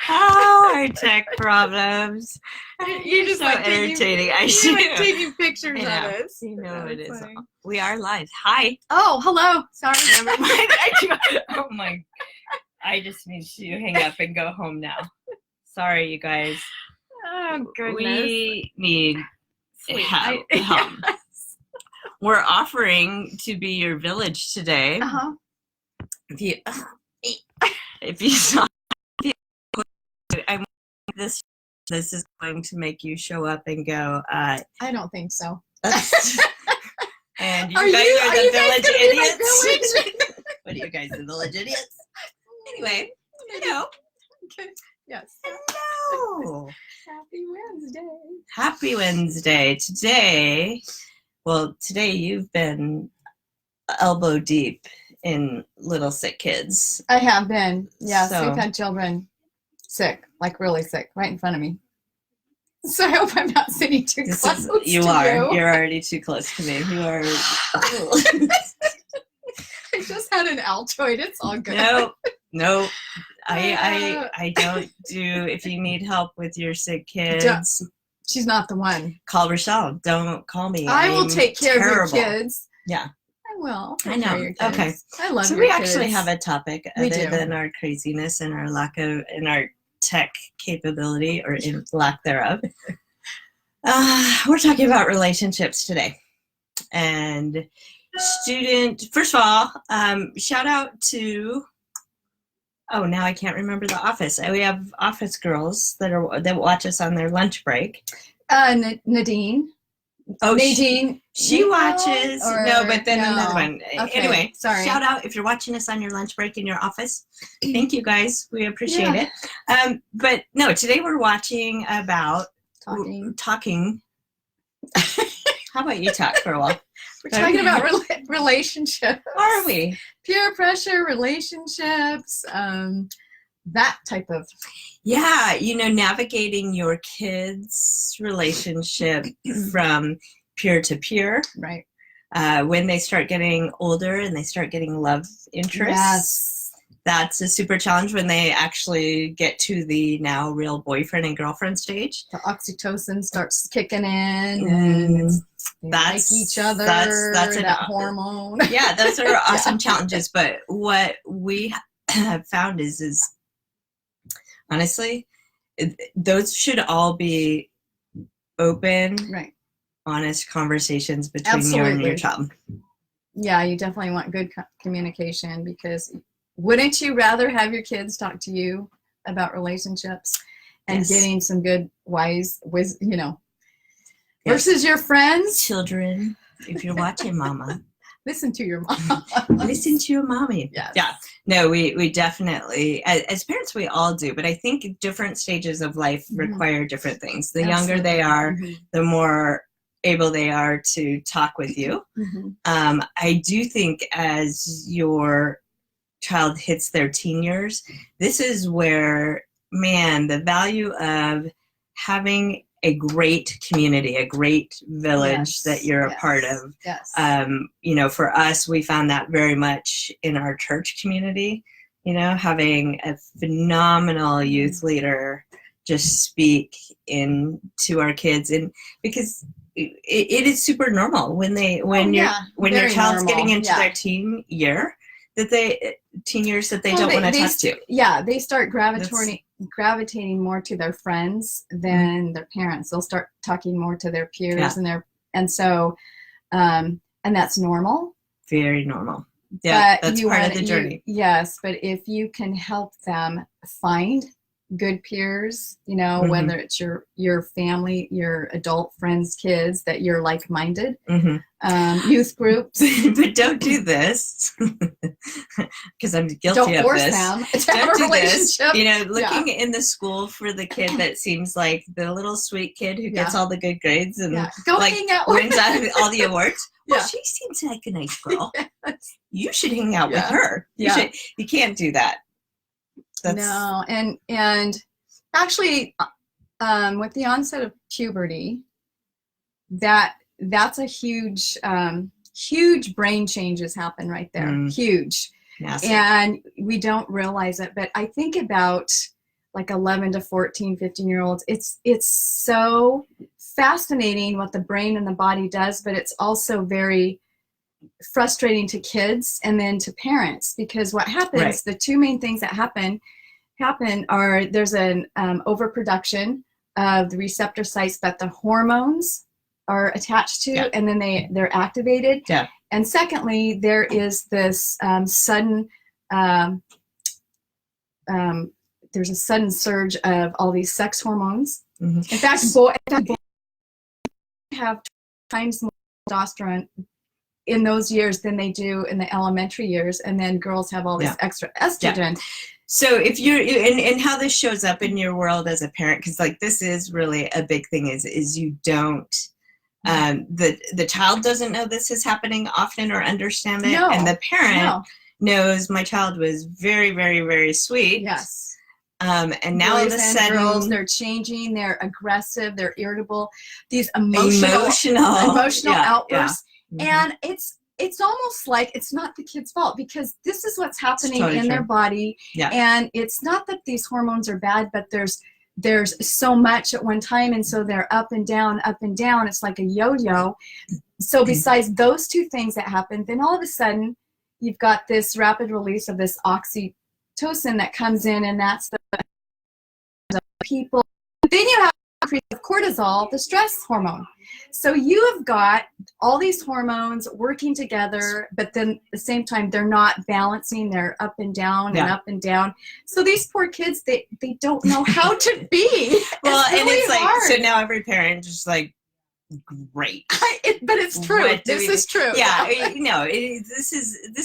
Oh, our tech problems. You're just so like irritating. You're like taking pictures of us. You know it is. Funny. We are live. Hi. Oh, hello. Sorry. Never mind. Oh my. I just need to hang up and go home now. Sorry, you guys. Oh, goodness. We need help. Yes. We're offering to be your village today. Uh-huh. If you saw, this is going to make you show up and go. I don't think so. And you guys are the village idiots. Village? What are you guys, the village idiots? Anyway, hello. Okay. Yes. Hello. Happy Wednesday. Happy Wednesday. Today you've been elbow deep in little sick kids. I have been. Yes, So- we've had children sick, like really sick, right in front of me. So I hope I'm not sitting too close to you. You're already too close to me. You are. I just had an Altoid. It's all good. No. I don't do. If you need help with your sick kids, She's not the one. call Rochelle. Don't call me. I will take care terrible. of your kids. Yeah. I will. I know. Your kids. Okay. I love So your we actually kids. have a topic We other do. than our craziness and our lack of in our tech capability or in lack thereof. We're talking about relationships today. And first of all, shout out to, now I can't remember the office. We have office girls that watch us on their lunch break. Nadine. Oh, Nadine. She watches, but then no. another one. Okay, Anyway, sorry. shout out if you're watching us on your lunch break in your office. Thank you guys. We appreciate it. But no, today we're watching about talking. How about you talk for a while? We're talking about relationships. Are we? Peer pressure, relationships, that type of. Yeah, navigating your kids' relationship from peer to peer. Right. When they start getting older and they start getting love interests. Yes. That's a super challenge when they actually get to the now real boyfriend and girlfriend stage. The oxytocin starts kicking in and they like each other. That's that hormone. Yeah, those are awesome challenges. But what we have found is honestly, those should all be open, right, honest conversations between you and your child. Yeah, you definitely want good communication because wouldn't you rather have your kids talk to you about relationships and getting some good versus your friends? Children, if you're watching, mama. Listen to your mom. Listen to your mommy. Yes. Yeah. No, we definitely, as parents, we all do. But I think different stages of life require different things. The younger they are, the more able they are to talk with you. I do think as your child hits their teen years, this is where, the value of having a great community, a great village that you're a part of. Yes. For us, we found that very much in our church community, having a phenomenal youth leader just speak into our kids. And because it is super normal when your child's getting into their teen year, teen years that they don't want to talk to. Yeah, they start gravitating more to their friends than their parents. They'll start talking more to their peers and that's normal. Very normal. Yeah, that's part of the journey. Yes, but if you can help them find good peers, whether it's your family, your adult friends, kids, that you're like-minded, youth groups. But don't do this because I'm guilty of this. Don't force them to have a relationship. Looking in the school for the kid that seems like the little sweet kid who gets all the good grades and hang out with wins out of all the awards. Yeah. Well, she seems like a nice girl. Yes. You should hang out with her. You can't do that. No, and actually, with the onset of puberty, that's a huge brain changes happen right there. Huge. Massive. And we don't realize it. But I think about like 11 to 14, 15-year-olds. It's so fascinating what the brain and the body does, but it's also very frustrating to kids and then to parents, because what happens, Right. the two main things that happen are there's an overproduction of the receptor sites that the hormones are attached to, Yeah. and then they're activated. Yeah. And secondly, there is this sudden there's a sudden surge of all these sex hormones. Mm-hmm. In fact, boys have times more testosterone in those years than they do in the elementary years, and then girls have all this extra estrogen. Yeah. So if you're and how this shows up in your world as a parent, because like this is really a big thing, is you don't the child doesn't know this is happening often or understand it, and the parent knows my child was very, very, very sweet. Yes. And now all of a sudden, girls, they're changing, they're aggressive, they're irritable, these emotional outbursts. Yeah. And it's almost like it's not the kid's fault, because this is what's happening totally in their body. Yeah. And it's not that these hormones are bad, but there's so much at one time, and so they're up and down, up and down. It's like a yo-yo. So besides those two things that happen, then all of a sudden you've got this rapid release of this oxytocin that comes in, and that's the people. Then you have increase of cortisol, the stress hormone. So you have got all these hormones working together, but then at the same time they're not balancing. They're up and down and up and down. So these poor kids, they don't know how to be. Well, it's really and it's hard. like, so now every parent just like, great. But it's true. This is true. Yeah, this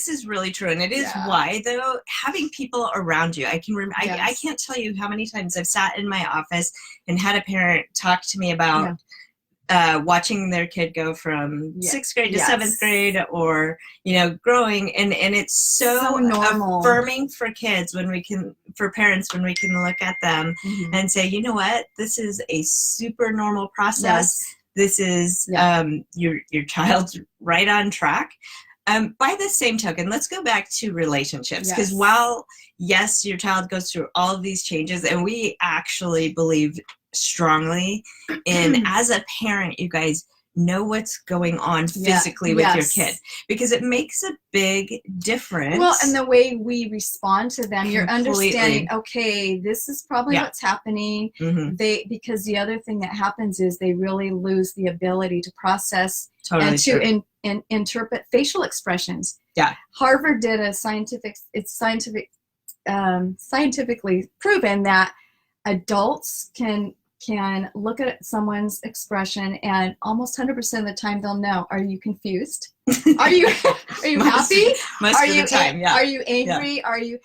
is really true, and it is why though having people around you. I can I can't tell you how many times I've sat in my office and had a parent talk to me about watching their kid go from 6th grade to 7th grade, or growing, and it's so normal, affirming for kids for parents when we can look at them and say, you know what, this is a super normal process. This is your child's right on track. By the same token, let's go back to relationships, because while yes, your child goes through all of these changes, and we actually believe strongly in, as a parent, you guys know what's going on physically with your kid, because it makes a big difference. Well, and the way we respond to them, you're understanding, okay, this is probably what's happening. Because the other thing that happens is they really lose the ability to process and to interpret facial expressions. Yeah. Harvard did scientifically proven that adults can look at someone's expression, and almost 100% of the time they'll know, are you confused? Are you happy? Most of the time, Are you angry? Are you?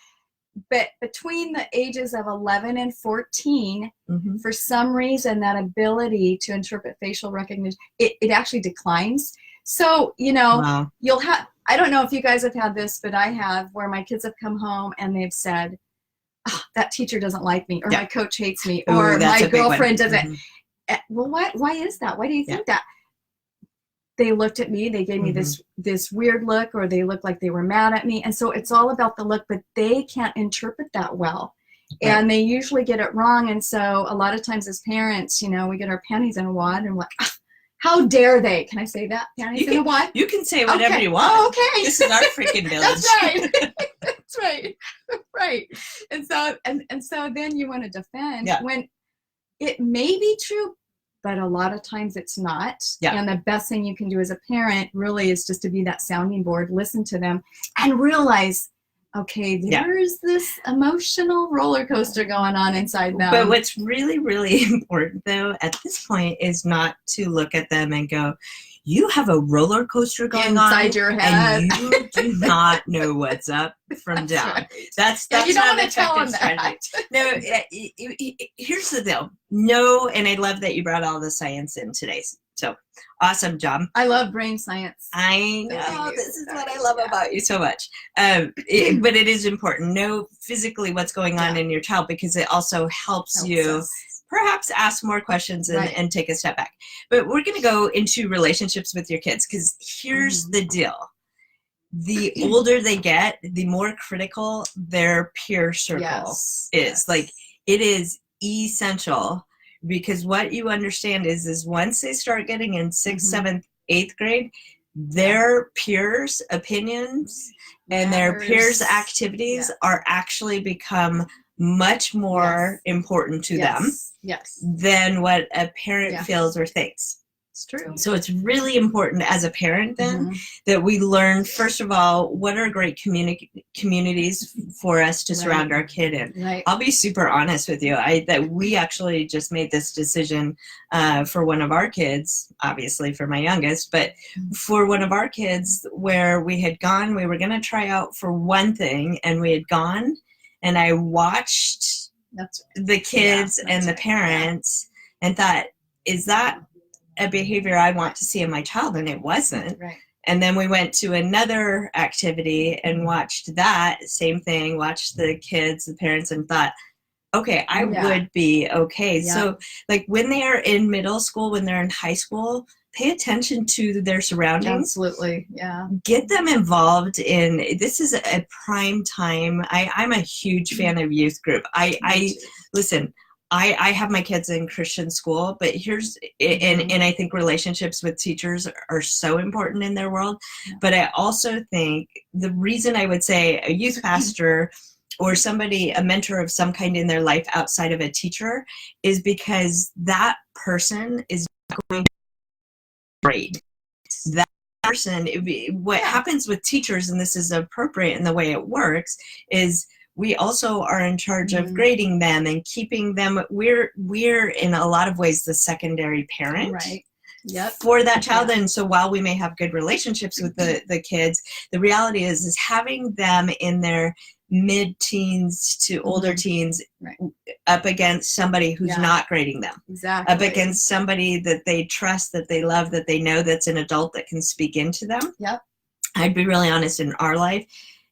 But between the ages of 11 and 14, for some reason, that ability to interpret facial recognition, it actually declines. So, you'll have, I don't know if you guys have had this, but I have, where my kids have come home and they've said, oh, that teacher doesn't like me, or my coach hates me, or my girlfriend doesn't. Well, why is that? Why do you think that? They looked at me, they gave me this weird look, or they looked like they were mad at me. And so it's all about the look, but they can't interpret that well. Right. And they usually get it wrong. And so a lot of times as parents, we get our panties in a wad, and we're like, how dare they? Can I say that? Panties in a wad? You can say whatever you want. Oh, okay. This is our freaking village. That's right. That's right. Right. And so then you want to defend when it may be true, but a lot of times it's not. Yeah. And the best thing you can do as a parent really is just to be that sounding board, listen to them, and realize, okay, there's this emotional roller coaster going on inside them. But what's really, really important, though, at this point is not to look at them and go, you have a roller coaster going inside your head, and you do not know what's up from down. Right. That's you don't not want to tell them strategy. that. No, here's the deal. No, and I love that you brought all the science in today. So awesome job. I love brain science. I know. This is what I love about you so much. But it is important. Know physically what's going on in your child, because it also helps you perhaps ask more questions and take a step back. But we're going to go into relationships with your kids, because here's the deal. the older they get, the more critical their peer circle is. Like, it is essential, because what you understand is once they start getting in 6th, 7th, 8th grade, their peers' opinions and their peers' activities are actually become much more important to them than what a parent feels or thinks. It's true. So it's really important as a parent then that we learn, first of all, what are great communities for us to surround our kid in. I'll be super honest with you. That we actually just made this decision for one of our kids, obviously for my youngest, but for one of our kids, where we had gone, we were going to try out for one thing, and we had gone, and I watched the kids and the parents and thought, is that a behavior I want to see in my child? And it wasn't. And then we went to another activity and watched that same thing, watched the kids, the parents, and thought, okay, I would be okay. So like when they are in middle school, when they're in high school, pay attention to their surroundings. Absolutely. Get them involved in, this is a prime time. I'm a huge fan of youth group. Listen, I have my kids in Christian school, but and I think relationships with teachers are so important in their world. But I also think the reason I would say a youth pastor or somebody, a mentor of some kind in their life outside of a teacher, is because that person is going to grade. That person, what happens with teachers, and this is appropriate in the way it works, is we also are in charge of grading them and keeping them. We're in a lot of ways the secondary parent for that child. And so while we may have good relationships with the kids, the reality is having them in their mid-teens to older teens up against somebody who's not grading them, up against somebody that they trust, that they love, that they know that's an adult that can speak into them. I'd be really honest, in our life,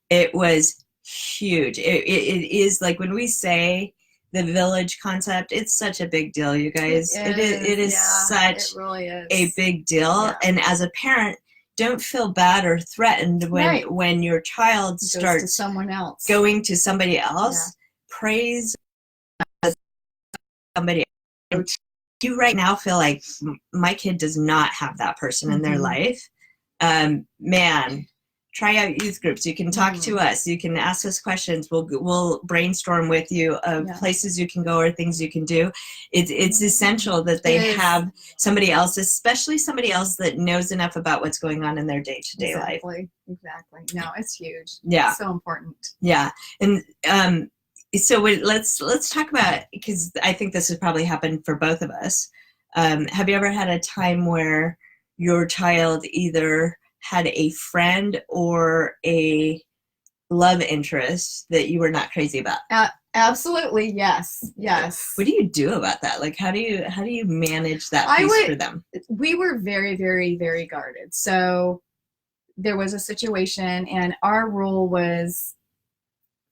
it was huge. It is like when we say the village concept, it's such a big deal, you guys. It is such a big deal. And as a parent, don't feel bad or threatened when your child starts to someone else, going to somebody else. Praise somebody else. You right now feel like my kid does not have that person in their life. Man, try out youth groups. You can talk to us. You can ask us questions. We'll brainstorm with you of places you can go or things you can do. It's essential that they have somebody else, especially somebody else that knows enough about what's going on in their day-to-day life. Exactly. No, it's huge. Yeah. It's so important. Yeah. And so let's talk about, because I think this has probably happened for both of us. Have you ever had a time where your child either had a friend or a love interest that you were not crazy about? Absolutely, yes. What do you do about that? Like, how do you manage that piece for them? We were very, very, very guarded. So there was a situation, and our rule was,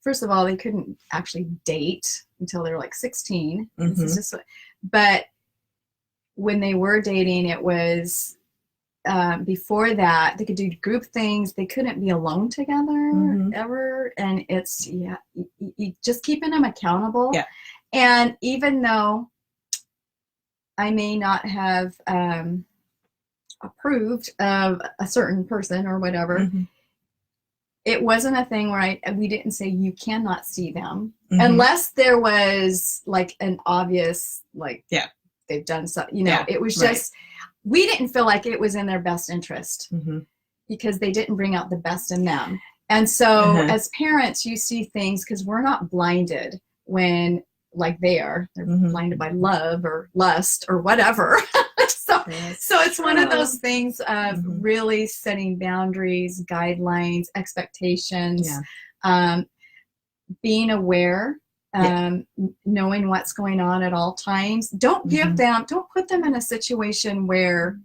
first of all, they couldn't actually date until they were like 16. But when they were dating, it was before that they could do group things. They couldn't be alone together ever. And it's you just keeping them accountable. And even though I may not have approved of a certain person or whatever, it wasn't a thing where we didn't say you cannot see them unless there was like an obvious, like they've done something, it was just we didn't feel like it was in their best interest because they didn't bring out the best in them. And so as parents, you see things, because we're not blinded when, like they're blinded by love or lust or whatever. So it's one of those things of really setting boundaries, guidelines, expectations, being aware, knowing what's going on at all times. Don't put them in a situation where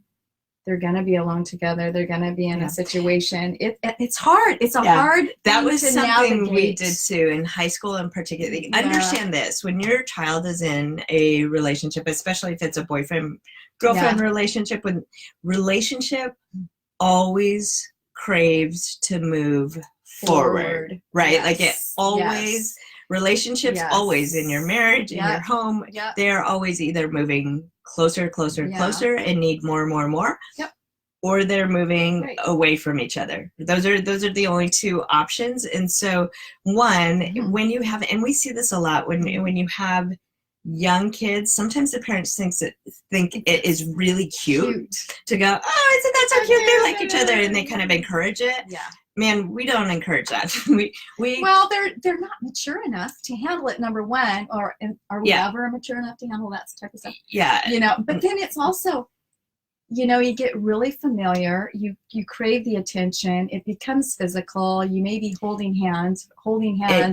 they're going to be alone together. They're going to be in a situation. It's hard. It's a hard thing that was to something navigate. We did too in high school, in particular. Understand this: when your child is in a relationship, especially if it's a boyfriend girlfriend relationship, when relationship always craves to move forward, right? Yes. Like it always, Yes. relationships Yes. always in your marriage, in Yep. your home, Yep. they're always either moving closer, closer, Yeah. closer and need more, more, more. Yep. Or they're moving Right. away from each other. Those are the only two options. And so when you have, and we see this a lot when you have young kids, sometimes the parents think it is really cute to go, oh, isn't that so cute? They like each other, and they kind of encourage it. Yeah. Man, we don't encourage that. Well, they're not mature enough to handle it. Number one, or are we ever mature enough to handle that type of stuff? Yeah. But then it's also, you get really familiar, you crave the attention, it becomes physical, you may be holding hands,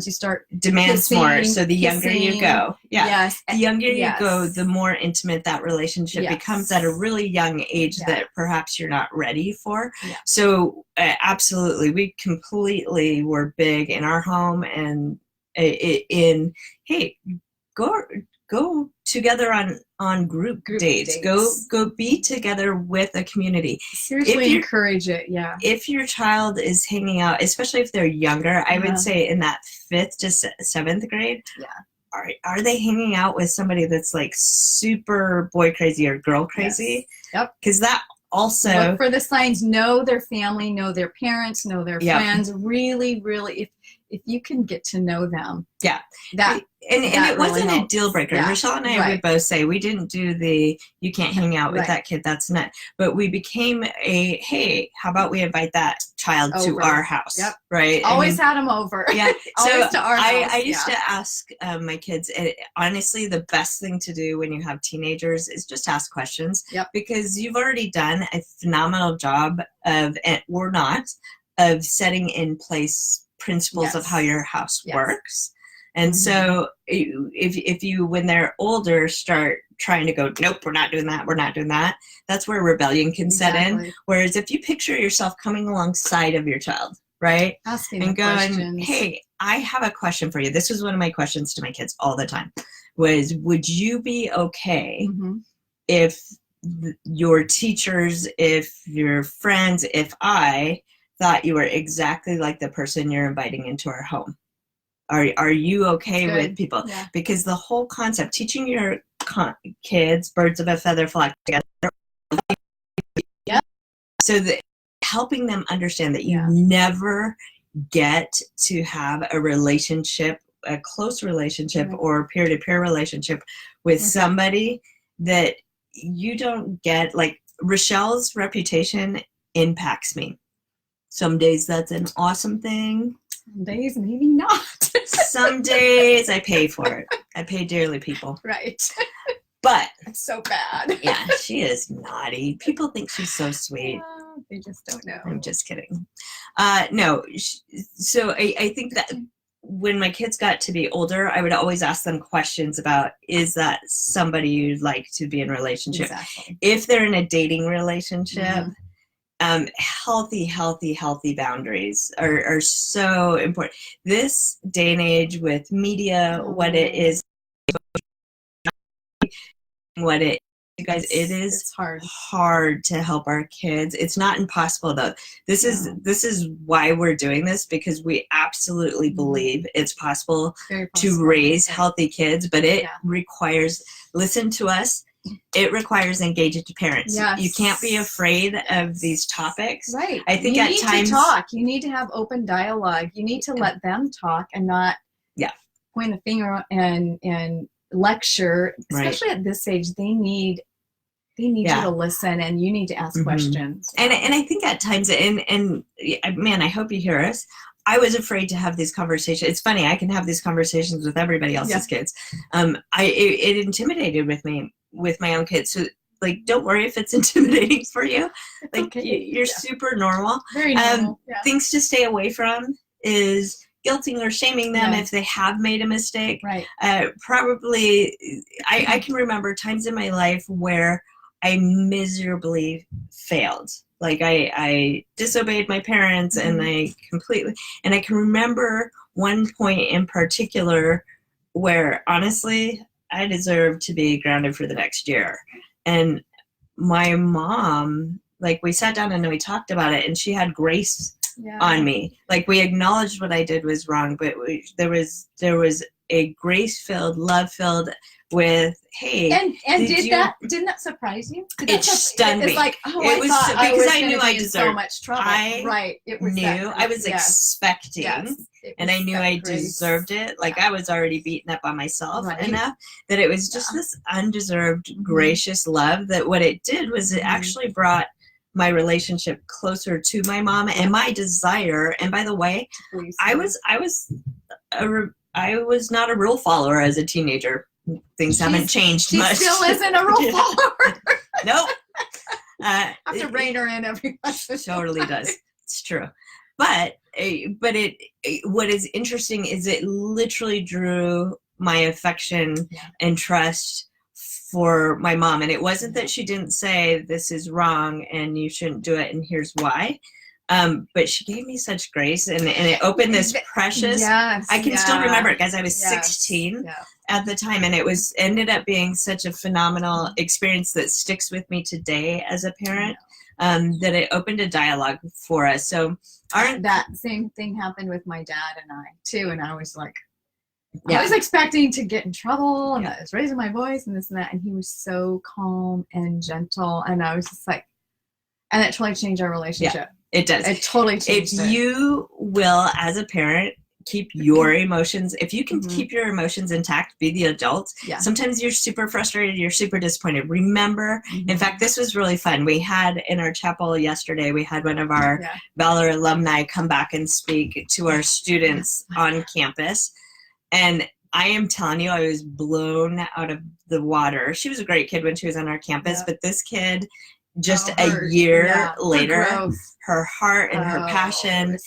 you start demands kissing, more. So the younger you go, yes, the younger you go, the more intimate that relationship becomes at a really young age that perhaps you're not ready for. Yeah. So absolutely, we completely were big in our home and in, hey, go together on group dates. Go be together with a community. Seriously encourage it. Yeah. If your child is hanging out, especially if they're younger, I would say in that 5th to 7th grade. Yeah. Are they hanging out with somebody that's like super boy crazy or girl crazy? Yes. Yep. Because that also look for the signs. Know their family. Know their parents. Know their friends. Really, really, if you can get to know them. Yeah. And it wasn't really a deal breaker. Yeah. Rochelle and I would both say we didn't do you can't hang out with that kid, that's not. But we became hey, how about we invite that child to our house? Yep. Right? Always had them over. Yeah. Always to our house. I used to ask my kids, honestly, the best thing to do when you have teenagers is just ask questions. Yep. Because you've already done a phenomenal job of setting in place principles of how your house works. And so if you, when they're older, start trying to go, nope, we're not doing that, that's where rebellion can set in. Whereas if you picture yourself coming alongside of your child, right? Asking and going, questions. Hey, I have a question for you. This was one of my questions to my kids all the time was, would you be okay if your teachers, if your friends, if I thought you were exactly like the person you're inviting into our home? Are you okay with people? Yeah. Because the whole concept, teaching your kids birds of a feather flock together. So that helping them understand that you never get to have a relationship, a close relationship or peer-to-peer relationship with somebody that you don't get. Like Rochelle's reputation impacts me. Some days that's an awesome thing. Some days maybe not. Some days I pay for it. I pay dearly, people. Right. But it's so bad. Yeah, she is naughty. People think she's so sweet. They just don't know. I'm just kidding. No. So I think that when my kids got to be older, I would always ask them questions about, is that somebody you'd like to be in a relationship? Exactly. If they're in a dating relationship, healthy boundaries are so important. This day and age with media, what it is, you guys, it's hard to help our kids. It's not impossible though. This is why we're doing this, because we absolutely believe it's possible to raise healthy kids, but it requires, listen to us, it requires engaged parents. Yes. You can't be afraid of these topics. Right. I think you at need times to talk. You need to have open dialogue. You need to let them talk and not point the finger and lecture. Especially at this age, they need you to listen, and you need to ask questions. And I think at times, and man, I hope you hear us. I was afraid to have these conversations. It's funny, I can have these conversations with everybody else's kids. It intimidated with my own kids. So like, don't worry if it's intimidating for you. Like you're super normal. Very normal. Things to stay away from is guilting or shaming them if they have made a mistake. Right. Probably, I can remember times in my life where I miserably failed. Like I disobeyed my parents and I can remember one point in particular where honestly, I deserved to be grounded for the next year. And my mom Like we sat down and we talked about it, and she had grace Yeah. on me. Like we acknowledged what I did was wrong, but there was a grace-filled, love-filled with, hey, And didn't that surprise you? It stunned me. It's like, oh, It I was thought I because was I knew I in so deserved. much trouble. I right. It was I was yes. expecting, Yes. and I knew I grace. deserved it. Like Yeah. I was already beaten up on myself Right. enough that it was just this undeserved, gracious love. That what it did was it actually brought my relationship closer to my mom and my desire. And by the way, I was not a rule follower as a teenager. Things haven't changed much. She still isn't a rule follower. Nope. Have to rein her in every once in a while. Totally does. It's true. But what is interesting is it literally drew my affection and trust for my mom. And it wasn't that she didn't say this is wrong and you shouldn't do it and here's why. But she gave me such grace, and it opened this precious. Yes, I can still remember it because I was 16 at the time, and it ended up being such a phenomenal experience that sticks with me today as a parent. That it opened a dialogue for us. So that same thing happened with my dad and I too, and I was like, I was expecting to get in trouble, and I was raising my voice and this and that, and he was so calm and gentle, and I was just like, and it totally changed our relationship. It does. It totally changed If you will, as a parent, keep your emotions, if you can keep your emotions intact, be the adult. Sometimes you're super frustrated, you're super disappointed. Remember, in fact, this was really fun. We had in our chapel yesterday, we had one of our Valor alumni come back and speak to our students on campus. And I am telling you, I was blown out of the water. She was a great kid when she was on our campus, but this kid, just a year later, her heart and her passion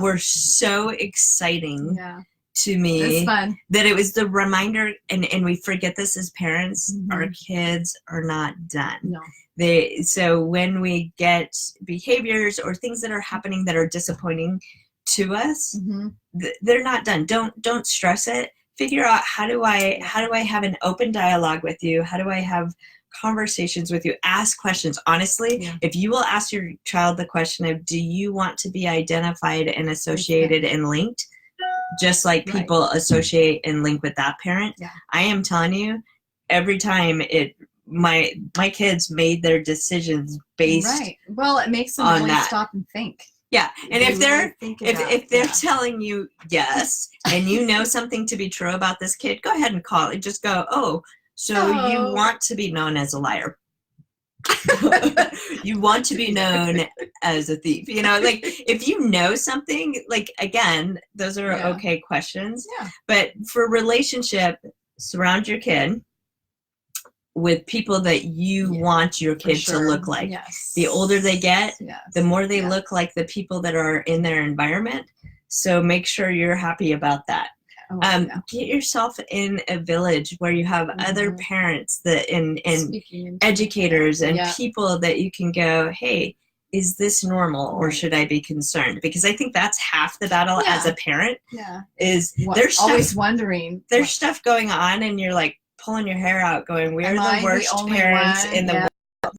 were so exciting to me that it was the reminder, and we forget this as parents, our kids are not done. So when we get behaviors or things that are happening that are disappointing to us, they're not done. Don't stress it. Figure out how do I have an open dialogue with you? How do I have conversations with you? Ask questions. Honestly, if you will ask your child the question of, do you want to be identified and associated and linked, just like people associate and link with that parent, I am telling you, every time my kids made their decisions based well, it makes them really stop and think. And if they're telling you yes, and you know something to be true about this kid, go ahead and call it. Just go, so you want to be known as a liar. You want to be known as a thief. Like if you know something, like again, those are okay questions. But for relationship, surround your kid with people that you want your kid to look like. The older they get, the more they look like the people that are in their environment. So make sure you're happy about that. Get yourself in a village where you have other parents and educators and people that you can go, hey, is this normal or should I be concerned? Because I think that's half the battle as a parent. Is there's always wondering. There's stuff going on and you're like pulling your hair out going, we're the worst parents in the world.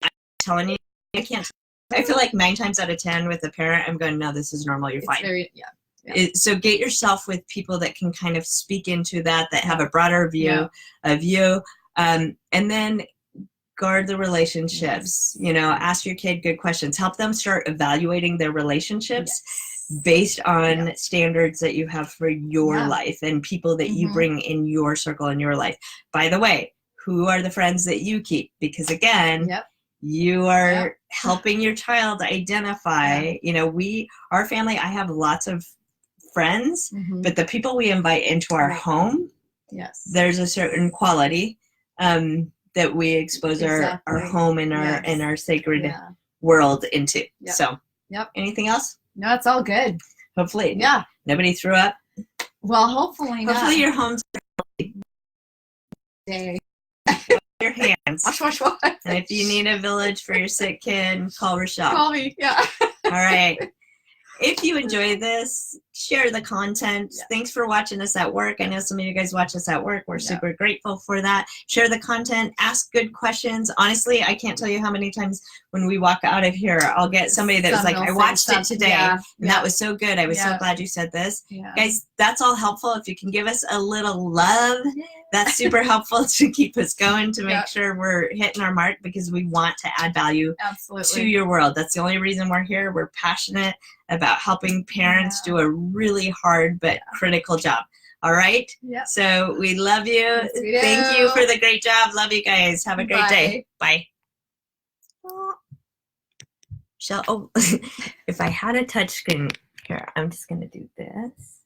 I'm telling you, I can't. I feel like 9 times out of 10 with a parent, I'm going, no, this is normal. You're fine. So get yourself with people that can kind of speak into that have a broader view of you. And then guard the relationships, ask your kid good questions, help them start evaluating their relationships based on standards that you have for your life and people that you bring in your circle in your life. By the way, who are the friends that you keep? Because again, you are helping your child identify, our family, I have lots of friends, but the people we invite into our home, there's a certain quality that we expose our home and our sacred world into. So, anything else? No, it's all good. Hopefully, nobody threw up. Well, hopefully not. Hopefully your home's day. Your hands. Wash. And if you need a village for your sick kid, call Rochelle. Call me. All right. if you enjoy this, share the content. Yeah. Thanks for watching us at work. I know some of you guys watch us at work. We're Yeah. super grateful for that. Share the content, ask good questions. Honestly, I can't tell you how many times when we walk out of here, I'll get somebody that was like, Someone I will watched say it today, something. and that was so good. I was so Yeah. glad you said this. Yeah. Guys, that's all helpful. If you can give us a little love, that's super helpful to keep us going, to make Yeah. sure we're hitting our mark, because we want to add value Absolutely. to your world. That's the only reason we're here. We're passionate about helping parents Yeah. do a really hard but critical job. All right? Yep. So we love you. Yes, we Thank do. you for the great job. Love you guys. Have a great day. Bye. Shall, oh, if I had a touch screen, here, I'm just going to do this.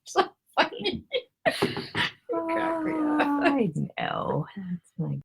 So funny. I know. That's my